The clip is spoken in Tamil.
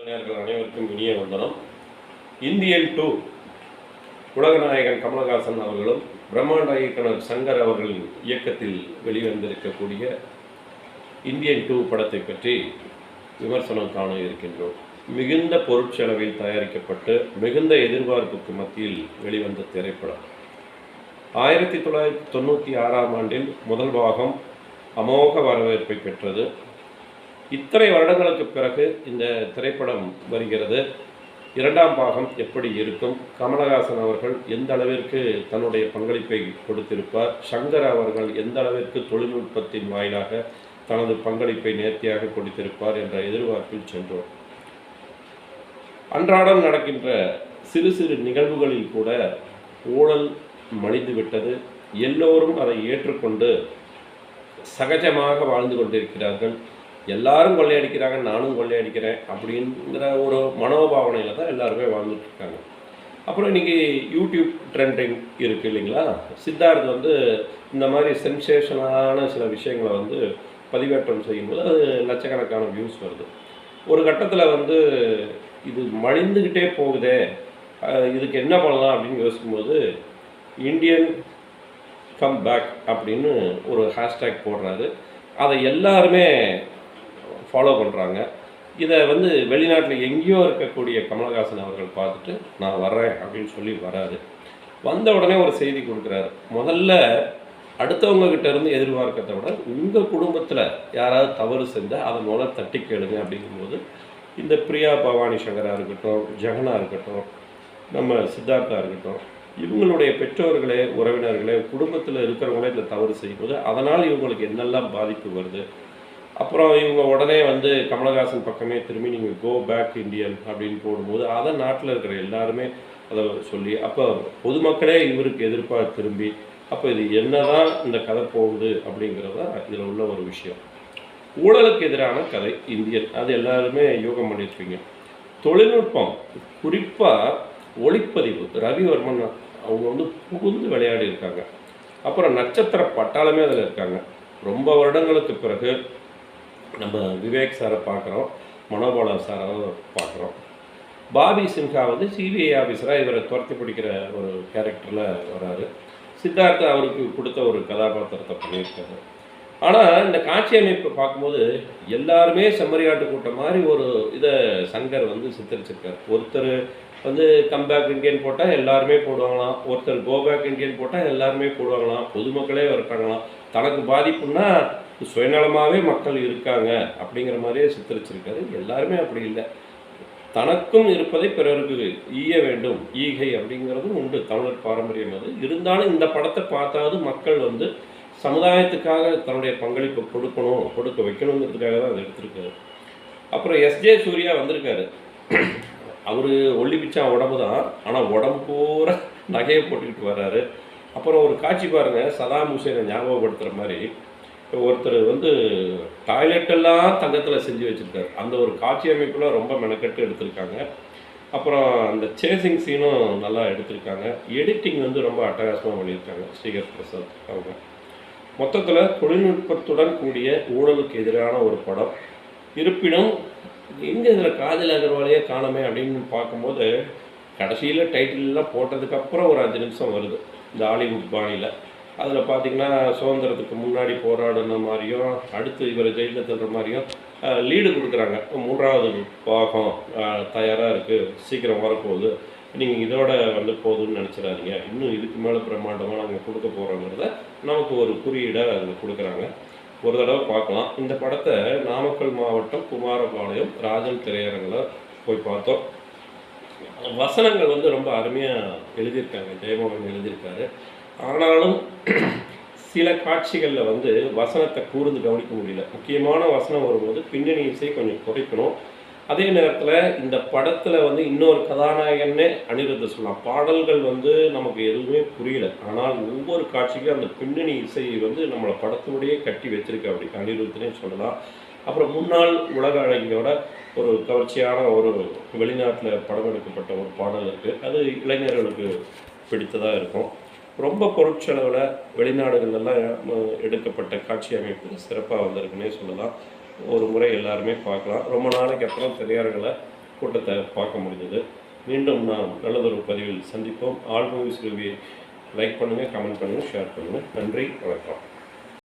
நேயர்கள் அனைவருக்கும் இனிய வந்தனம். இந்தியன் 2 உலகநாயகன் கமலஹாசன் அவர்களும் பிரம்மாண்ட இயக்குனர் சங்கர் அவர்களின் இயக்கத்தில் வெளிவந்திருக்கக்கூடிய இந்தியன் 2 படத்தை பற்றி விமர்சனம் காண இருக்கின்றோம். மிகுந்த பொருட்செலவில் தயாரிக்கப்பட்டு மிகுந்த எதிர்பார்ப்புக்கு மத்தியில் வெளிவந்த திரைப்படம். 1996ஆம் ஆண்டில் முதல் பாகம் அமோக வரவேற்பை பெற்றது. இத்தனை வருடங்களுக்கு பிறகு இந்த திரைப்படம் வருகிறது. இரண்டாம் பாகம் எப்படி இருக்கும்? கமலஹாசன் அவர்கள் எந்த அளவிற்கு தன்னுடைய பங்களிப்பை கொடுத்திருப்பார்? சங்கர் அவர்கள் எந்த அளவிற்கு தொழில்நுட்பத்தின் வாயிலாக தனது பங்களிப்பை நேர்த்தியாக கொடுத்திருப்பார் என்ற எதிர்பார்ப்பில் சென்றோம். அன்றாடம் நடக்கின்ற சிறு சிறு நிகழ்வுகளில் கூட ஊழல் மலிந்துவிட்டது. எல்லோரும் அதை ஏற்றுக்கொண்டு சகஜமாக வாழ்ந்து கொண்டிருக்கிறார்கள். எல்லாரும் கொள்ளையடிக்கிறாங்க, நானும் கொள்ளையடிக்கிறேன் அப்படிங்கிற ஒரு மனோபாவனையில் தான் எல்லாருமே வாழ்ந்துட்டுருக்காங்க. அப்புறம் இன்றைக்கி யூடியூப் ட்ரெண்டிங் இருக்குது இல்லைங்களா? சித்தார்த் இந்த மாதிரி சென்சேஷனான சில விஷயங்களை பதிவேற்றம் செய்யும்போது அது லட்சக்கணக்கான வியூஸ் வருது. ஒரு கட்டத்தில் இது மலிந்துக்கிட்டே போகுதே, இதுக்கு என்ன பண்ணலாம் அப்படின்னு யோசிக்கும்போது இந்தியன் கம் பேக் அப்படின்னு ஒரு ஹேஷ்டேக் போடுறாரு. அதை எல்லாருமே ஃபாலோ பண்ணுறாங்க. இதை வெளிநாட்டில் எங்கேயோ இருக்கக்கூடிய கமலஹாசன் அவர்கள் பார்த்துட்டு நான் வர்றேன் அப்படின்னு சொல்லி வராரு. வந்த உடனே ஒரு செய்தி கொடுக்குறாரு. முதல்ல அடுத்தவங்ககிட்ட இருந்து எதிர்பார்க்கறத விட உங்கள் குடும்பத்தில் யாராவது தவறு செஞ்சால் அதை மூலம் தட்டி கேளுங்க அப்படிங்கும்போது இந்த பிரியா பவானி சங்கராக இருக்கட்டும், ஜெகனாக இருக்கட்டும், நம்ம சித்தார்த்தா இருக்கட்டும், இவங்களுடைய பெற்றோர்களே, உறவினர்களே, குடும்பத்தில் இருக்கிறவங்களே இந்த தவறு செய்யும்போது அதனால் இவங்களுக்கு என்னெல்லாம் பாதிப்பு வருது. அப்புறம் இவங்க உடனே கமலஹாசன் பக்கமே திரும்பி நீங்கள் கோ பேக் இண்டியன் அப்படின்னு போடும்போது அதை நாட்டில் இருக்கிற எல்லாருமே அதை சொல்லி அப்போ பொதுமக்களே இவருக்கு எதிர்ப்பாக திரும்பி அப்போ இது என்னதான் இந்த கதை போகுது அப்படிங்கிறது தான் இதில் உள்ள ஒரு விஷயம். ஊழலுக்கு எதிரான கதை இந்தியன், அது எல்லாருமே யோகம் பண்ணியிருப்பீங்க. தொழில்நுட்பம், குறிப்பாக ஒளிப்பதிவு, ரவிவர்மன் அவங்க புகுந்து விளையாடி இருக்காங்க. அப்புறம் நட்சத்திர பட்டாளமே அதில் இருக்காங்க. ரொம்ப வருடங்களுக்கு பிறகு நம்ம விவேக் சாரை பார்க்குறோம், மனோபாலா சாரை பார்க்குறோம். பாபி சின்ஹா சிபிஐ ஆஃபீஸராக இவரை துரத்தி பிடிக்கிற ஒரு கேரக்டரில் வராரு. சித்தார்த்தா அவருக்கு கொடுத்த ஒரு கதாபாத்திரத்தை பண்ணியிருக்காரு. ஆனால் இந்த காட்சி அமைப்பு பார்க்கும்போது எல்லாருமே செம்மறியாட்டு கூட்டம் மாதிரி ஒரு இதை சங்கர் சித்தரிச்சிருக்கார். ஒருத்தர் கம்பேக் இண்டியன் போட்டால் எல்லாருமே போடுவாங்களாம், ஒருத்தர் கோபேக் இண்டியன் போட்டால் எல்லாருமே போடுவாங்களாம், பொதுமக்களே வரட்டாங்களாம், தனக்கு பாதிப்புன்னா சுயநலமாகவே மக்கள் இருக்காங்க அப்படிங்கிற மாதிரியே சித்தரிச்சிருக்காரு. எல்லாருமே அப்படி இல்லை. தனக்கும் இருப்பதை பிறருக்கு ஈய வேண்டும், ஈகை அப்படிங்கிறதும் உண்டு, தமிழர் பாரம்பரியம். அது இருந்தாலும் இந்த படத்தை பார்த்தாவது மக்கள் சமுதாயத்துக்காக தன்னுடைய பங்களிப்பை கொடுக்க வைக்கணுங்கிறதுக்காக தான் அதை எடுத்திருக்காரு. அப்புறம் எஸ்ஜே சூர்யா வந்திருக்காரு. அவர் ஒல்லி பிச்சா உடம்பு தான், ஆனால் உடம்பு பூரா நகையை போட்டுக்கிட்டு வர்றாரு. அப்புறம் ஒரு காட்சி பாருங்கள், சதாம் ஹுசேனை ஞாபகப்படுத்துகிற மாதிரி ஒருத்தர் டாய்லெட்டெல்லாம் தங்கத்தில் செஞ்சு வச்சுருக்காரு. அந்த ஒரு காட்சி அமைப்புலாம் ரொம்ப மெனக்கட்டு எடுத்திருக்காங்க. அப்புறம் அந்த சேசிங் சீனும் நல்லா எடுத்திருக்காங்க. எடிட்டிங் ரொம்ப அட்டகாசமாக பண்ணியிருக்காங்க ஸ்ரீகர் பிரசாத் அவங்க. மொத்தத்தில் தொழில்நுட்பத்துடன் கூடிய ஊழலுக்கு எதிரான ஒரு படம். இருப்பினும் எங்கே இதில் காஜல் அகர்வாலையே காணமே அப்படின்னு பார்க்கும்போது கடைசியில் டைட்டிலெலாம் போட்டதுக்கப்புறம் ஒரு 5 நிமிஷம் வருது இந்த ஹாலிவுட் பாணியில். அதில் பார்த்திங்கன்னா சுதந்திரத்துக்கு முன்னாடி போராடின மாதிரியும் அடுத்து இவர் ஜெயிலில் தள்ளுற மாதிரியும் லீடு கொடுக்குறாங்க. 3வது பாகம் தயாராக இருக்குது, சீக்கிரம் வரப்போகுது, நீங்கள் இதோட போதுன்னு நினச்சிடாதீங்க, இன்னும் இதுக்கு மேலே பிரம்மாண்டமாக நாங்கள் கொடுக்க போகிறோங்கிறத நமக்கு ஒரு குறியீடாக அதில் கொடுக்குறாங்க. ஒரு தடவை பார்க்கலாம். இந்த படத்தை நாமக்கல் மாவட்டம் குமாரபாளையம் ராஜன் திரையரங்கில் போய் பார்த்தோம். வசனங்கள் ரொம்ப அருமையாக எழுதியிருக்காங்க, ஜெயமோகன் எழுதியிருக்காரு. ஆனாலும் சில காட்சிகளில் வசனத்தை கூர்ந்து கவனிக்க முடியல. முக்கியமான வசனம் வரும்போது பின்னணி இசை கொஞ்சம் குறைக்கணும். அதே நேரத்தில் இந்த படத்தில் இன்னொரு கதாநாயகன்னே அனிருத்தை சொல்லலாம். பாடல்கள் நமக்கு எதுவுமே புரியல, ஆனால் ஒவ்வொரு காட்சிக்கும் அந்த பின்னணி இசை நம்மளை படத்தோடையே கட்டி வச்சிருக்கு, அப்படி அனிருத்துனே சொல்லலாம். அப்புறம் முன்னாள் உலக அழகியோட ஒரு கவர்ச்சியான ஒரு வெளிநாட்டில் படம் எடுக்கப்பட்ட ஒரு பாடல் இருக்குது. அது இளைஞர்களுக்கு பிடித்ததாக இருக்கும். ரொம்ப பொருட்செலவில் வெளிநாடுகளெல்லாம் எடுக்கப்பட்ட காட்சி அமைப்பு சிறப்பாக வந்திருக்குன்னே சொல்லலாம். ஒரு முறை எல்லாருமே பார்க்கலாம். ரொம்ப நாளைக்கு அப்புறம் திரையரங்கில் கூட்டத்தை பார்க்க முடிஞ்சது. மீண்டும் நாம் நல்லதொரு பதிவில் சந்திப்போம். ஆல் மூவிஸ் ரிவ்யூ லைக் பண்ணுங்கள், கமெண்ட் பண்ணுங்கள், ஷேர் பண்ணுங்கள். நன்றி, வணக்கம்.